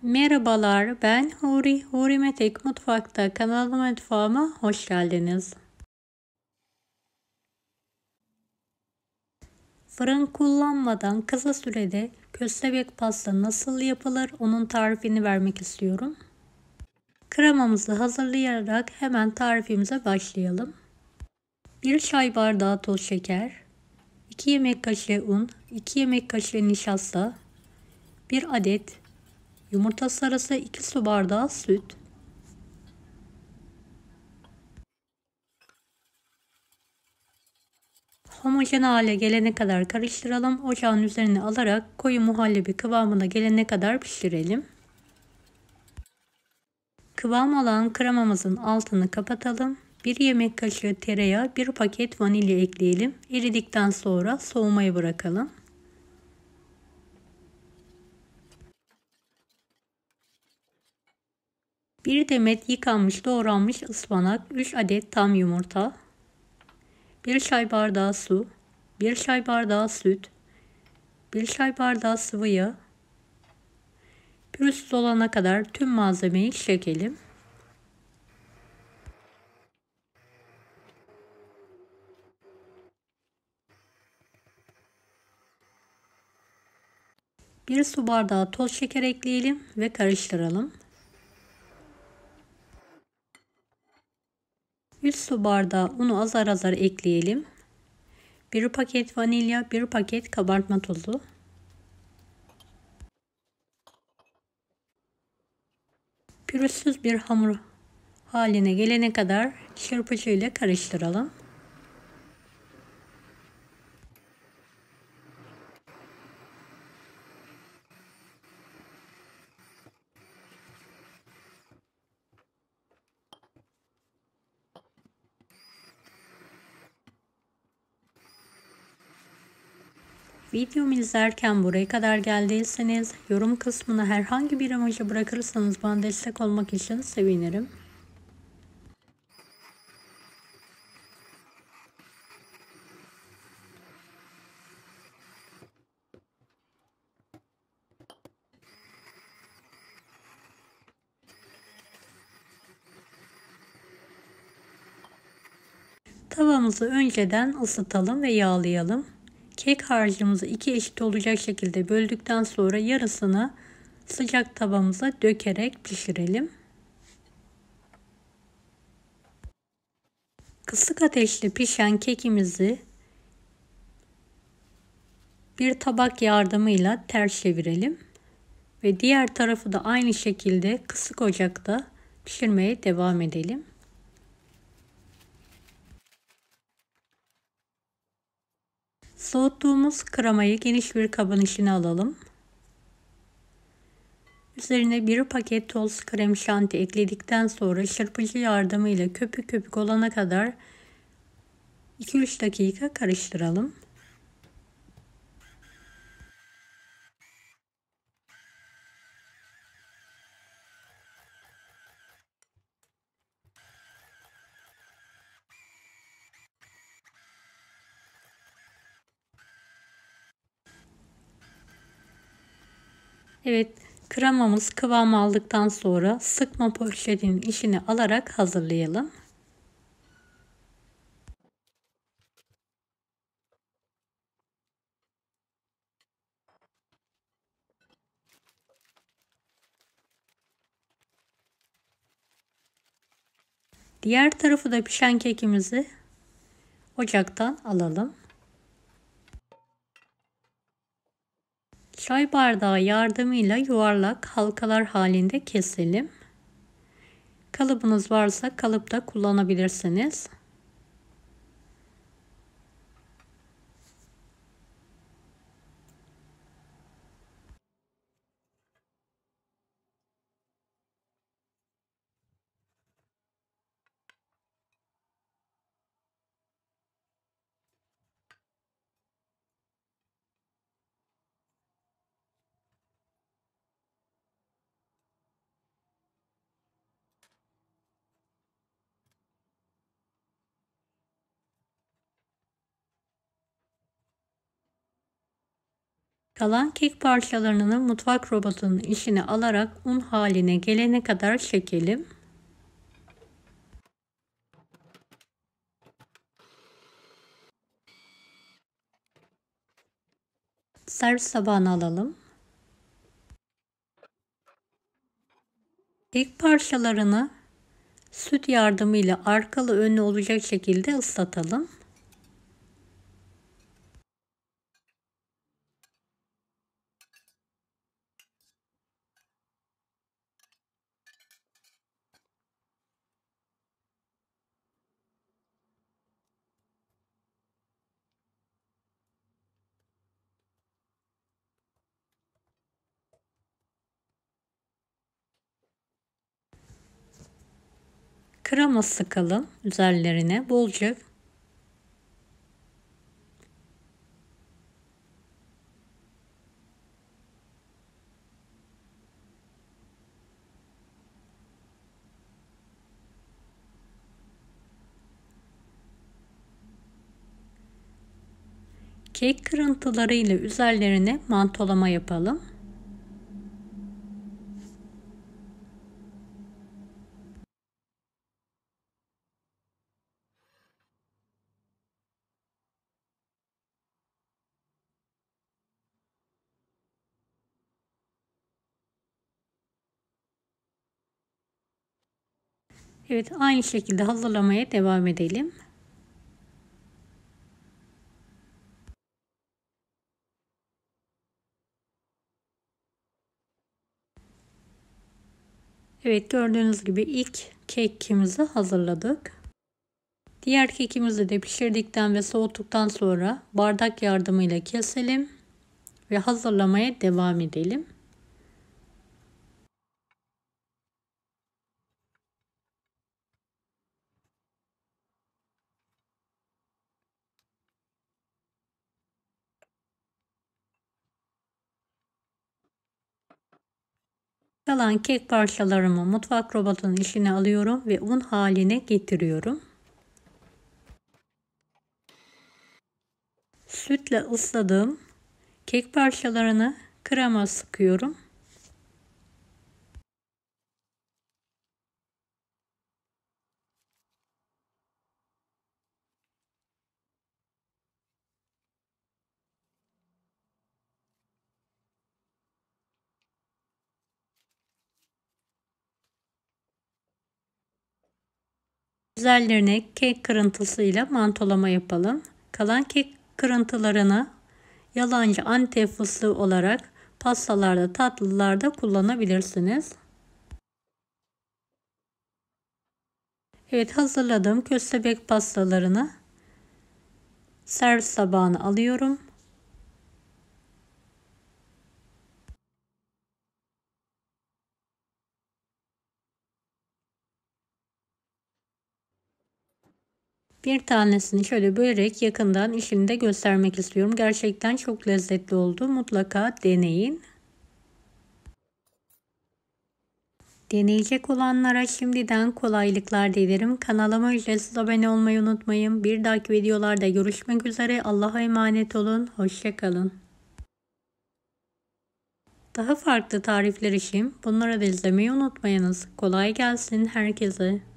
Merhabalar, ben Huri. Huri Metek Mutfak'ta kanalıma mutfağıma hoş geldiniz. Fırın kullanmadan kısa sürede köstebek pasta nasıl yapılır onun tarifini vermek istiyorum. Kremamızı hazırlayarak hemen tarifimize başlayalım. 1 çay bardağı toz şeker, 2 yemek kaşığı un, 2 yemek kaşığı nişasta, 1 adet yumurta sarısı, 2 su bardağı süt, homojen hale gelene kadar karıştıralım. Ocağın üzerine alarak koyu muhallebi kıvamına gelene kadar pişirelim. Kıvam alan kremamızın altını kapatalım. 1 yemek kaşığı tereyağı, 1 paket vanilya ekleyelim. Eridikten sonra soğumaya bırakalım. Bir demet yıkanmış doğranmış ıspanak, 3 adet tam yumurta, 1 çay bardağı su, 1 çay bardağı süt, 1 çay bardağı sıvı yağ. Pürüzsüz olana kadar tüm malzemeyi çekelim. Bir su bardağı toz şeker ekleyelim ve karıştıralım. 3 su bardağı unu azar azar ekleyelim. 1 paket vanilya, 1 paket kabartma tozu. Pürüzsüz bir hamur haline gelene kadar çırpıcı ile karıştıralım. Videomu izlerken buraya kadar geldiyseniz yorum kısmına herhangi bir emoji bırakırsanız bana destek olmak için sevinirim. Tavamızı önceden ısıtalım ve yağlayalım. Kek harcımızı 2 eşit olacak şekilde böldükten sonra yarısını sıcak tavamıza dökerek pişirelim. Kısık ateşte pişen kekimizi bir tabak yardımıyla ters çevirelim ve diğer tarafı da aynı şekilde kısık ocakta pişirmeye devam edelim. Soğuttuğumuz kremayı geniş bir kabın içine alalım. Üzerine 1 paket toz krem şanti ekledikten sonra çırpıcı yardımıyla köpük köpük olana kadar 2-3 dakika karıştıralım. Evet, kremamız kıvam aldıktan sonra sıkma poşetinin içine alarak hazırlayalım. Diğer tarafı da pişen kekimizi ocaktan alalım. Çay bardağı yardımıyla yuvarlak halkalar halinde keselim. Kalıbınız varsa kalıpta kullanabilirsiniz. Kalan kek parçalarını mutfak robotunun içine alarak un haline gelene kadar çekelim. Servis tabağına alalım. Kek parçalarını süt yardımıyla arkalı önlü olacak şekilde ıslatalım. Krema sıkalım üzerlerine bolca. Kek kırıntıları ile üzerlerine mantolama yapalım. Evet, aynı şekilde hazırlamaya devam edelim. Evet, gördüğünüz gibi ilk kekimizi hazırladık. Diğer kekimizi de pişirdikten ve soğuttuktan sonra bardak yardımıyla keselim ve hazırlamaya devam edelim. Kalan kek parçalarımı mutfak robotunun içine alıyorum ve un haline getiriyorum. Sütle ısladığım kek parçalarını krema sıkıyorum. Üzerlerine kek kırıntısıyla mantolama yapalım. Kalan kek kırıntılarını yalancı Antep fıstığı olarak pastalarda, tatlılarda kullanabilirsiniz. Evet, hazırladığım köstebek pastalarını servis tabağına alıyorum. Bir tanesini şöyle bölerek yakından işini de göstermek istiyorum. Gerçekten çok lezzetli oldu. Mutlaka deneyin. Deneyecek olanlara şimdiden kolaylıklar dilerim. Kanalıma ücretsiz abone olmayı unutmayın. Bir dahaki videolarda görüşmek üzere. Allah'a emanet olun. Hoşça kalın. Daha farklı tarifler için bunları da izlemeyi unutmayınız. Kolay gelsin herkese.